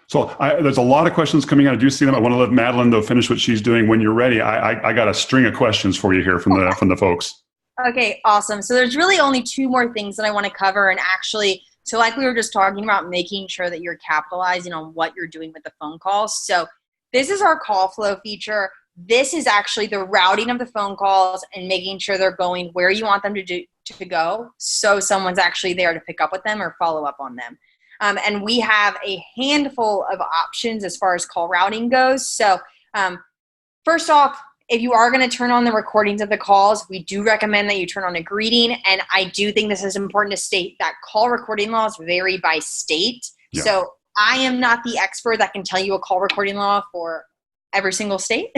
So there's a lot of questions coming out. I do see them. I want to let Madelyn, though, finish what she's doing. When you're ready, I got a string of questions for you here from the folks. Okay, awesome. So there's really only two more things that I want to cover. And actually, so like we were just talking about, making sure that you're capitalizing on what you're doing with the phone calls. So this is our call flow feature. This is actually the routing of the phone calls and making sure they're going where you want them to go. So someone's actually there to pick up with them or follow up on them. And we have a handful of options as far as call routing goes. So first off, if you are going to turn on the recordings of the calls, we do recommend that you turn on a greeting. And I do think this is important to state that call recording laws vary by state. Yeah. So I am not the expert that can tell you a call recording law for every single state.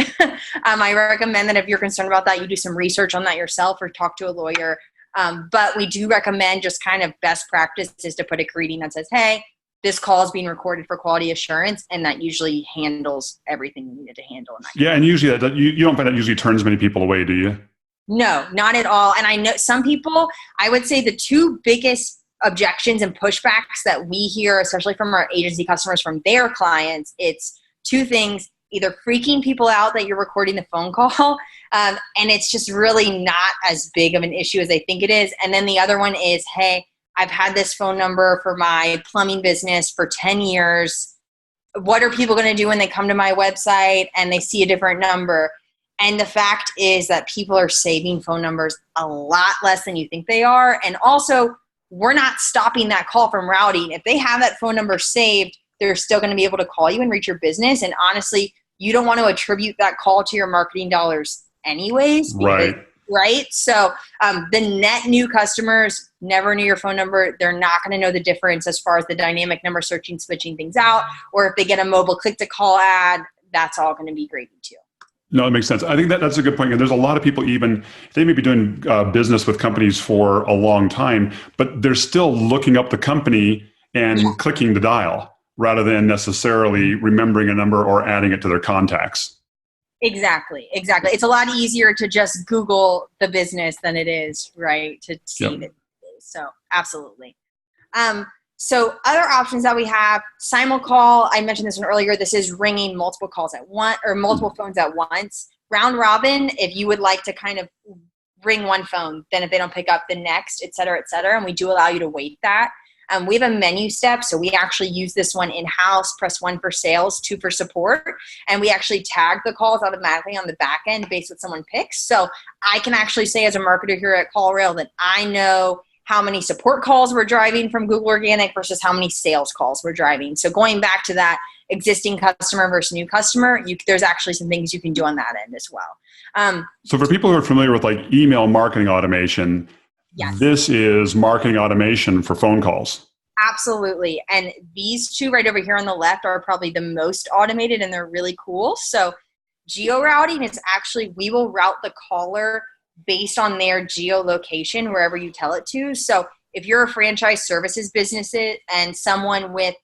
I recommend that if you're concerned about that, you do some research on that yourself or talk to a lawyer. But we do recommend just kind of best practices to put a greeting that says, hey, this call is being recorded for quality assurance, and that usually handles everything you needed to handle. And usually you don't find that usually turns many people away, do you? No, not at all. And I know some people, I would say the two biggest objections and pushbacks that we hear, especially from our agency customers, from their clients, it's two things: either freaking people out that you're recording the phone call, and it's just really not as big of an issue as they think it is. And then the other one is, hey, I've had this phone number for my plumbing business for 10 years. What are people going to do when they come to my website and they see a different number? And the fact is that people are saving phone numbers a lot less than you think they are. And also, we're not stopping that call from routing. If they have that phone number saved, they're still going to be able to call you and reach your business. And honestly, you don't want to attribute that call to your marketing dollars anyways. Right? So the net new customers never knew your phone number. They're not going to know the difference as far as the dynamic number searching, switching things out. Or if they get a mobile click-to-call ad, that's all going to be gravy too. No, that makes sense. I think that's a good point. And there's a lot of people, even they may be doing business with companies for a long time, but they're still looking up the company and clicking the dial rather than necessarily remembering a number or adding it to their contacts. Exactly. It's a lot easier to just Google the business than it is, right, to see it. So absolutely. So other options that we have, simulcall. I mentioned this one earlier. This is ringing multiple calls at once or multiple phones at once. Round robin, if you would like to kind of ring one phone, then if they don't pick up, the next, et cetera, and we do allow you to wait that. We have a menu step, so we actually use this one in-house. Press 1 for sales, 2 for support, and we actually tag the calls automatically on the back end based on what someone picks. So I can actually say as a marketer here at CallRail that I know how many support calls we're driving from Google Organic versus how many sales calls we're driving. So going back to that existing customer versus new customer, there's actually some things you can do on that end as well. So for people who are familiar with like email marketing automation, yes, this is marketing automation for phone calls. Absolutely. And these two right over here on the left are probably the most automated, and they're really cool. So geo-routing is actually, we will route the caller based on their geolocation wherever you tell it to. So if you're a franchise services business and someone with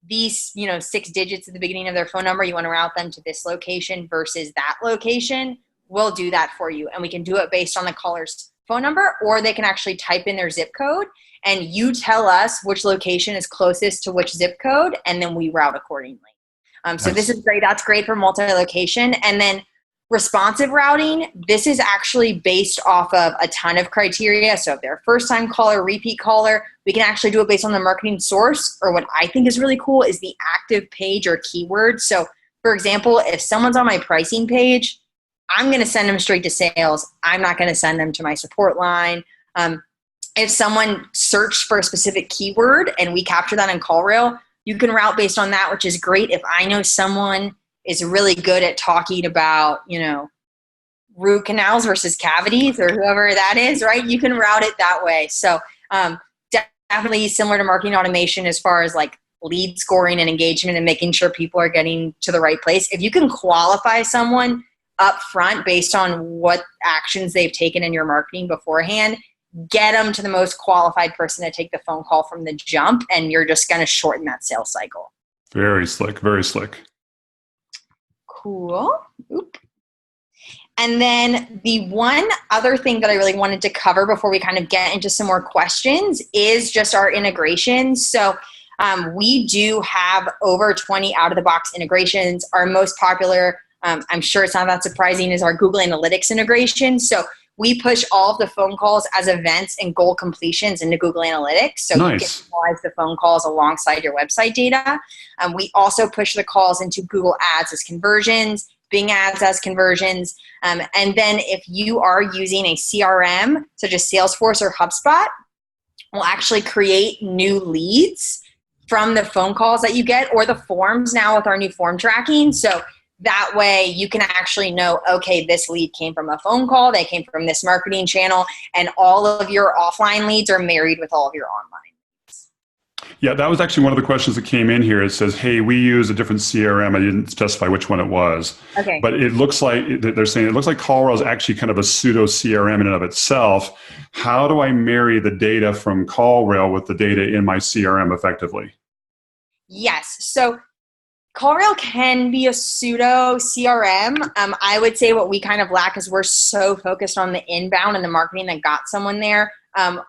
these, 6 digits at the beginning of their phone number, you want to route them to this location versus that location, we'll do that for you. And we can do it based on the caller's phone number, or they can actually type in their zip code and you tell us which location is closest to which zip code, and then we route accordingly. So This is great. That's great for multi-location. And then responsive routing, this is actually based off of a ton of criteria. So if they're a first-time caller, repeat caller, we can actually do it based on the marketing source, or what I think is really cool is the active page or keyword. So for example, if someone's on my pricing page, I'm going to send them straight to sales. I'm not going to send them to my support line. If someone searched for a specific keyword and we capture that in CallRail, you can route based on that, which is great. If I know someone is really good at talking about, root canals versus cavities or whoever that is, right? You can route it that way. So definitely similar to marketing automation as far as like lead scoring and engagement and making sure people are getting to the right place. If you can qualify someone up front based on what actions they've taken in your marketing beforehand, get them to the most qualified person to take the phone call from the jump, and you're just going to shorten that sales cycle. Very slick, very slick. Cool. Oop. And then the one other thing that I really wanted to cover before we kind of get into some more questions is just our integrations. So we do have over 20 out-of-the-box integrations. Our most popular, I'm sure it's not that surprising, is our Google Analytics integration. So we push all of the phone calls as events and goal completions into Google Analytics. So nice. You can analyze the phone calls alongside your website data. We also push the calls into Google Ads as conversions, Bing Ads as conversions. And then if you are using a CRM, such as Salesforce or HubSpot, we'll actually create new leads from the phone calls that you get, or the forms now with our new form tracking. So that way you can actually know, okay, this lead came from a phone call, they came from this marketing channel, and all of your offline leads are married with all of your online leads. Yeah, that was actually one of the questions that came in here. It says, hey, we use a different CRM. I didn't specify which one it was. Okay. But it looks like, they're saying, it looks like CallRail is actually kind of a pseudo CRM in and of itself. How do I marry the data from CallRail with the data in my CRM effectively? Yes. So CallRail can be a pseudo CRM. I would say what we kind of lack is we're so focused on the inbound and the marketing that got someone there.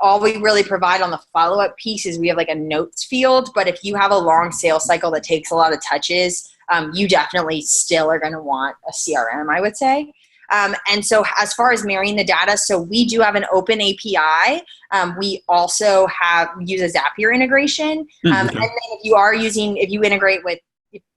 All we really provide on the follow-up piece is we have like a notes field. But if you have a long sales cycle that takes a lot of touches, you definitely still are going to want a CRM, I would say. And so as far as marrying the data, so we do have an open API. We also use a Zapier integration. And then if you integrate with,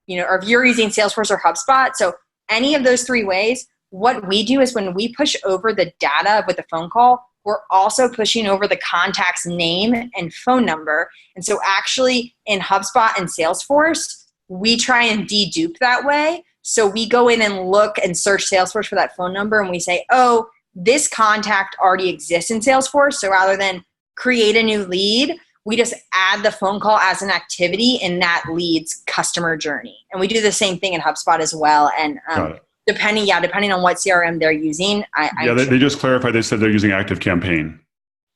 or if you're using Salesforce or HubSpot, so any of those 3 ways, what we do is when we push over the data with the phone call, we're also pushing over the contact's name and phone number. And so actually in HubSpot and Salesforce, we try and dedupe that way. So we go in and look and search Salesforce for that phone number, and we say, oh, this contact already exists in Salesforce. So rather than create a new lead, we just add the phone call as an activity in that lead's customer journey. And we do the same thing in HubSpot as well. And depending on what CRM they're using. They just clarified, they said they're using ActiveCampaign.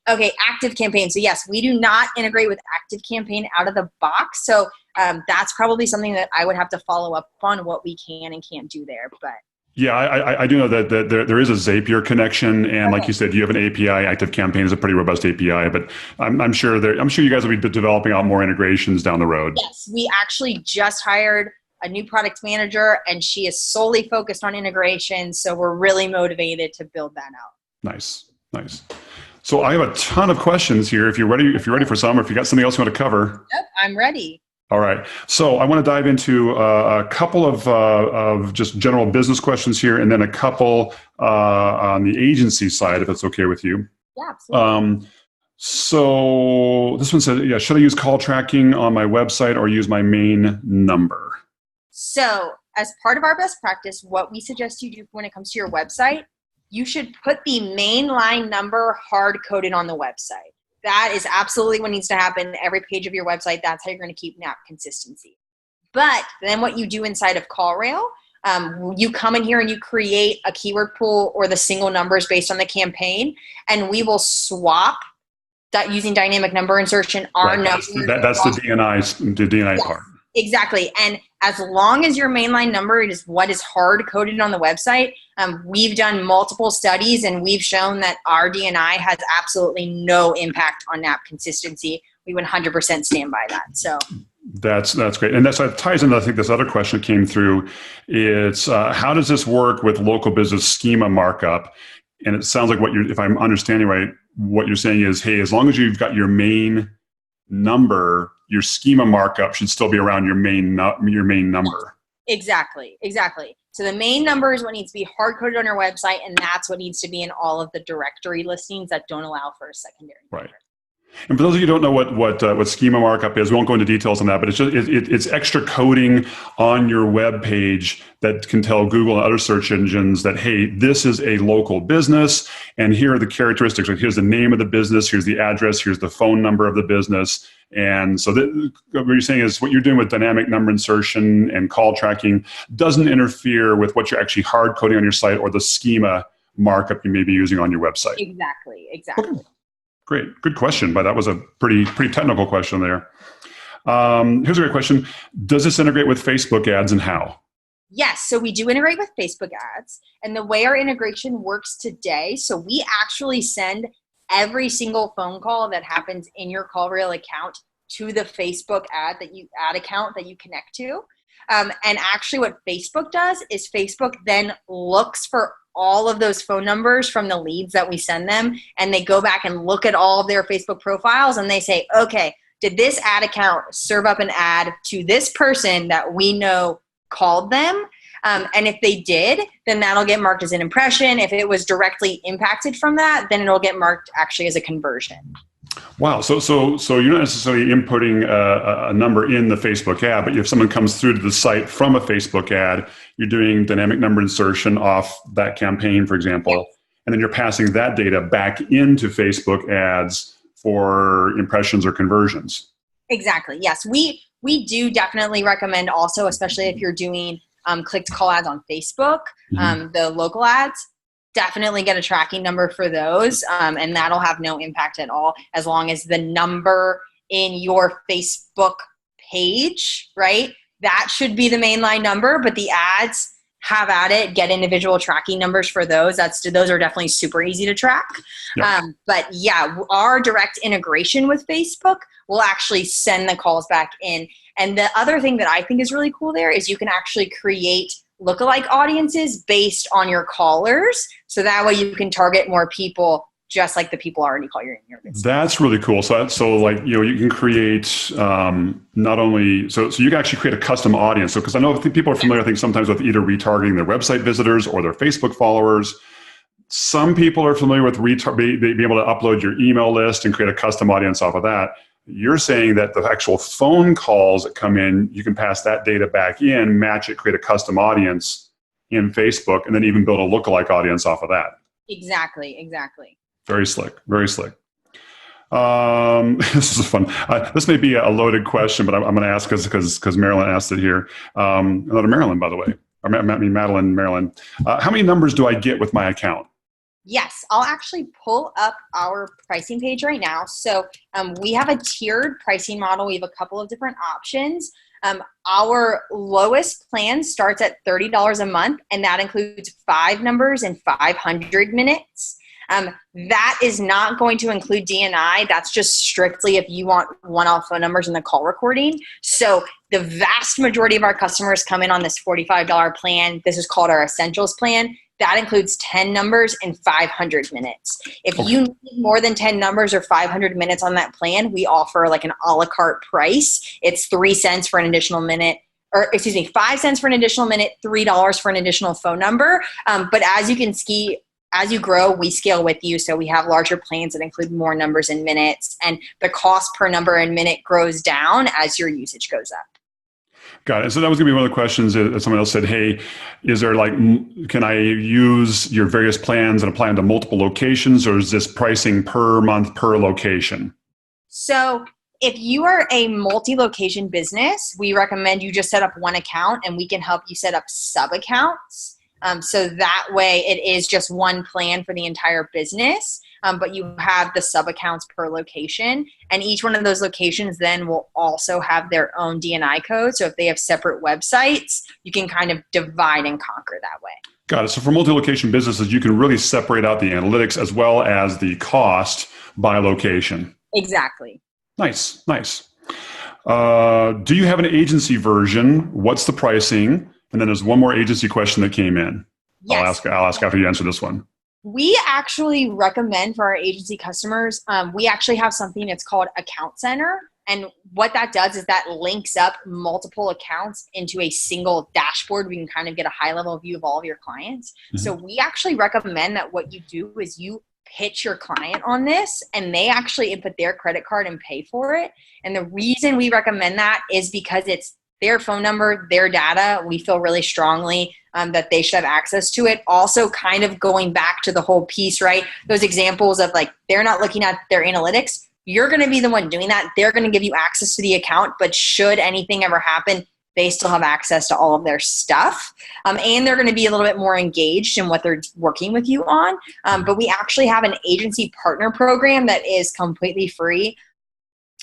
Okay, ActiveCampaign. So yes, we do not integrate with ActiveCampaign out of the box. So that's probably something that I would have to follow up on what we can and can't do there. But yeah, I do know that there is a Zapier connection, and like you said, you have an API. ActiveCampaign is a pretty robust API, but I'm sure you guys will be developing out more integrations down the road. Yes, we actually just hired a new product manager, and she is solely focused on integration. So we're really motivated to build that out. Nice. So I have a ton of questions here. If you're ready for some, or if you got something else you want to cover. Yep, I'm ready. All right. So I want to dive into a couple of just general business questions here, and then a couple on the agency side, if it's okay with you. Yeah, absolutely. So this one said, yeah, should I use call tracking on my website or use my main number? So as part of our best practice, what we suggest you do when it comes to your website, you should put the mainline number hard-coded on the website. That is absolutely what needs to happen. Every page of your website, that's how you're going to keep NAP consistency. But then what you do inside of CallRail, you come in here and you create a keyword pool or the single numbers based on the campaign, and we will swap that using dynamic number insertion, our Right. number. That's the DNI Yes, part. exactly. And as long as your mainline number is what is hard coded on the website, we've done multiple studies and we've shown that our DNI has absolutely no impact on NAP consistency. We 100% stand by that. So that's great. And that ties into, I think, this other question that came through. It's how does this work with local business schema markup? And it sounds like if I'm understanding right, what you're saying is, hey, as long as you've got your main number, your schema markup should still be around your main number. Exactly. So the main number is what needs to be hard-coded on your website, and that's what needs to be in all of the directory listings that don't allow for a secondary number. Right. And for those of you who don't know what schema markup is, we won't go into details on that, but it's just it's extra coding on your web page that can tell Google and other search engines that, hey, this is a local business, and here are the characteristics. Like, here's the name of the business, here's the address, here's the phone number of the business. And so what you're saying is what you're doing with dynamic number insertion and call tracking doesn't interfere with what you're actually hard coding on your site or the schema markup you may be using on your website. Exactly. Okay. Great. Good question, but that was a pretty technical question there. Here's a great question. Does this integrate with Facebook ads and how? Yes, so we do integrate with Facebook ads. And the way our integration works today, so we actually send every single phone call that happens in your CallRail account to the Facebook ad account that you connect to. And actually what Facebook does is Facebook then looks for all of those phone numbers from the leads that we send them, and they go back and look at all of their Facebook profiles and they say, okay, did this ad account serve up an ad to this person that we know called them? And if they did, then that'll get marked as an impression. If it was directly impacted from that, then it'll get marked actually as a conversion. Wow. So you're not necessarily inputting a number in the Facebook ad, but if someone comes through to the site from a Facebook ad, you're doing dynamic number insertion off that campaign, for example, Yes. And then you're passing that data back into Facebook ads for impressions or conversions. Exactly. Yes. We do definitely recommend also, especially if you're doing click to call ads on Facebook, the local ads, definitely get a tracking number for those. And that'll have no impact at all as long as the number in your Facebook page, right? That should be the mainline number, but the ads have at it, get individual tracking numbers for those. Those are definitely super easy to track. Yep. But yeah, our direct integration with Facebook will actually send the calls back in. And the other thing that I think is really cool there is you can actually create lookalike audiences based on your callers. So that way you can target more people just like the people already call you in your business. That's really cool. So like, you can create not only, so you can actually create a custom audience. So, because I know people are familiar, I think, sometimes with either retargeting their website visitors or their Facebook followers. Some people are familiar with being able to upload your email list and create a custom audience off of that. You're saying that the actual phone calls that come in, you can pass that data back in, match it, create a custom audience in Facebook, and then even build a lookalike audience off of that. Exactly. Very slick. This is fun. This may be a loaded question, but I'm going to ask because Marilyn asked it here. Hello to Marilyn, by the way. Madelyn, Marilyn. How many numbers do I get with my account? Yes, I'll actually pull up our pricing page right now. So we have a tiered pricing model. We have a couple of different options. Our lowest plan starts at $30 a month, and that includes 5 numbers and 500 minutes. That is not going to include DNI. That's just strictly if you want one-off phone numbers in the call recording. So the vast majority of our customers come in on this $45 plan. This is called our Essentials plan. That includes 10 numbers and 500 minutes. If you need more than 10 numbers or 500 minutes on that plan, we offer like an a la carte price. It's 3 cents for an additional minute, or 5 cents for an additional minute, $3 for an additional phone number. But as you can see as you grow, we scale with you. So we have larger plans that include more numbers and minutes, and the cost per number and minute grows down as your usage goes up. Got it. So that was going to be one of the questions that someone else said, hey, is there like, can I use your various plans and apply them to multiple locations, or is this pricing per month per location? So if you are a multi-location business, we recommend you just set up one account, and we can help you set up sub-accounts. So that way it is just one plan for the entire business, but you have the sub-accounts per location. And each one of those locations then will also have their own DNI code. So if they have separate websites, you can kind of divide and conquer that way. Got it. So for multi-location businesses, you can really separate out the analytics as well as the cost by location. Exactly. Nice, nice. Do you have an agency version? What's the pricing? And then there's one more agency question that came in. Yes. I'll ask after you answer this one. We actually recommend for our agency customers, we actually have something that's called Account Center. And what that does is that links up multiple accounts into a single dashboard. We can kind of get a high level view of all of your clients. Mm-hmm. So we actually recommend that what you do is you pitch your client on this, and they actually input their credit card and pay for it. And the reason we recommend that is because it's their phone number, their data. We feel really strongly that they should have access to it. Also kind of going back to the whole piece, right? Those examples of like, they're not looking at their analytics. You're going to be the one doing that. They're going to give you access to the account, but should anything ever happen, they still have access to all of their stuff. And they're going to be a little bit more engaged in what they're working with you on. But we actually have an agency partner program that is completely free.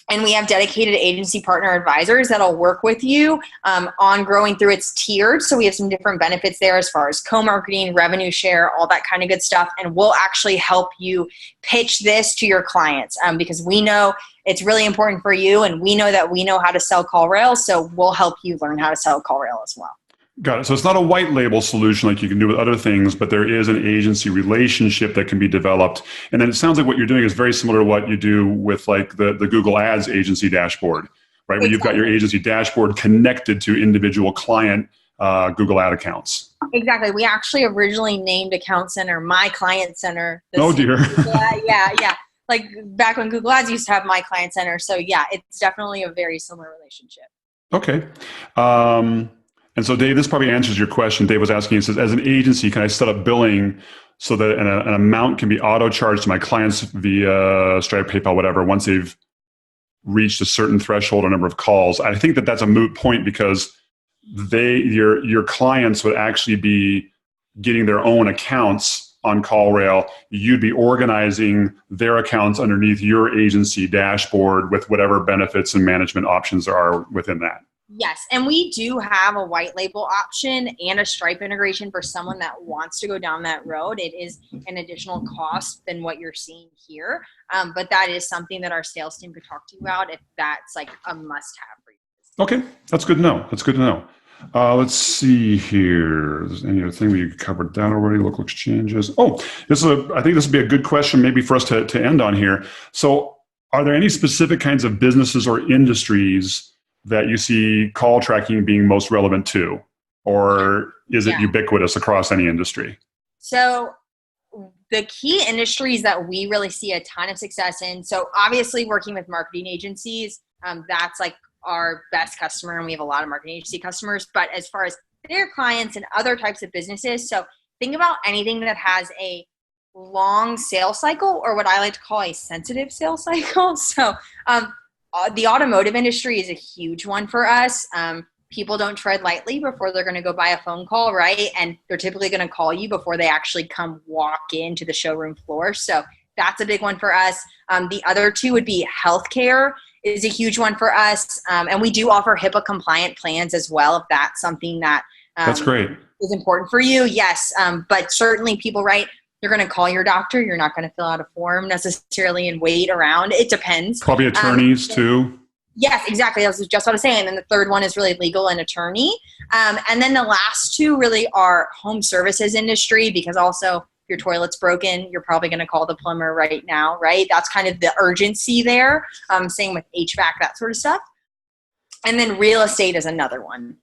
And we have dedicated agency partner advisors that'll work with you on growing through. It's tiered. So we have some different benefits there as far as co-marketing, revenue share, all that kind of good stuff. And we'll actually help you pitch this to your clients because we know it's really important for you. And we know that we know how to sell CallRail. So we'll help you learn how to sell CallRail as well. Got it. So it's not a white label solution like you can do with other things, but there is an agency relationship that can be developed. And then it sounds like what you're doing is very similar to what you do with like the Google Ads agency dashboard, right? Where you've got your agency dashboard connected to individual client Google Ad accounts. Exactly. We actually originally named Account Center My Client Center. Oh, dear. Yeah. Like back when Google Ads used to have My Client Center. So yeah, it's definitely a very similar relationship. Okay. And so, Dave, this probably answers your question. Dave was asking, he says, as an agency, can I set up billing so that an amount can be auto-charged to my clients via Stripe, PayPal, whatever, once they've reached a certain threshold or number of calls? I think that that's a moot point because your clients would actually be getting their own accounts on CallRail. You'd be organizing their accounts underneath your agency dashboard with whatever benefits and management options there are within that. Yes, and we do have a white label option and a Stripe integration for someone that wants to go down that road. It is an additional cost than what you're seeing here, but that is something that our sales team could talk to you about if that's like a must-have for you. Okay, that's good to know. Let's see here. Is there any other thing we covered that already? Local exchanges. Oh, I think this would be a good question maybe for us to end on here. So, are there any specific kinds of businesses or industries that you see call tracking being most relevant to? Or is it ubiquitous across any industry? So the key industries that we really see a ton of success in, so obviously working with marketing agencies, that's like our best customer, and we have a lot of marketing agency customers. But as far as their clients and other types of businesses, so think about anything that has a long sales cycle, or what I like to call a sensitive sales cycle. So the automotive industry is a huge one for us. People don't tread lightly before they're going to go buy a phone call, right? And they're typically going to call you before they actually come walk into the showroom floor. So that's a big one for us. The other two would be healthcare is a huge one for us. And we do offer HIPAA compliant plans as well, if that's something that that's great. Is important for you. Yes. But certainly people, right? You're going to call your doctor. You're not going to fill out a form necessarily and wait around. It depends. Probably attorneys too. Yes, exactly. That was just what I was saying. And then the third one is really legal and attorney. And then the last two really are home services industry, because also if your toilet's broken, you're probably going to call the plumber right now, right? That's kind of the urgency there. Same with HVAC, that sort of stuff. And then real estate is another one.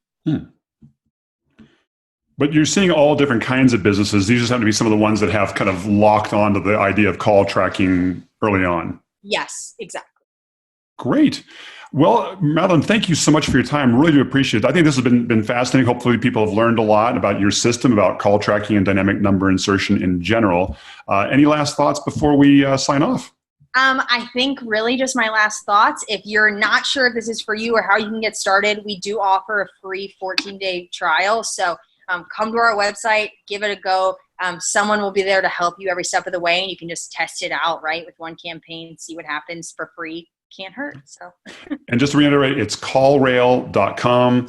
But you're seeing all different kinds of businesses. These just happen to be some of the ones that have kind of locked onto the idea of call tracking early on. Yes, exactly. Great. Well, Madelyn, thank you so much for your time. Really do appreciate it. I think this has been fascinating. Hopefully people have learned a lot about your system, about call tracking and dynamic number insertion in general. Any last thoughts before we sign off? I think really just my last thoughts. If you're not sure if this is for you or how you can get started, we do offer a free 14-day trial. So come to our website, give it a go. Someone will be there to help you every step of the way, and you can just test it out, right, with one campaign, see what happens for free. Can't hurt. So. And just to reiterate, it's callrail.com.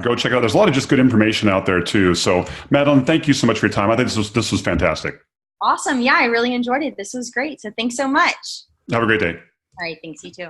Go check it out. There's a lot of just good information out there too. So Madelyn, thank you so much for your time. I think this was fantastic. Awesome. Yeah, I really enjoyed it. This was great. So thanks so much. Have a great day. All right. Thanks. You too.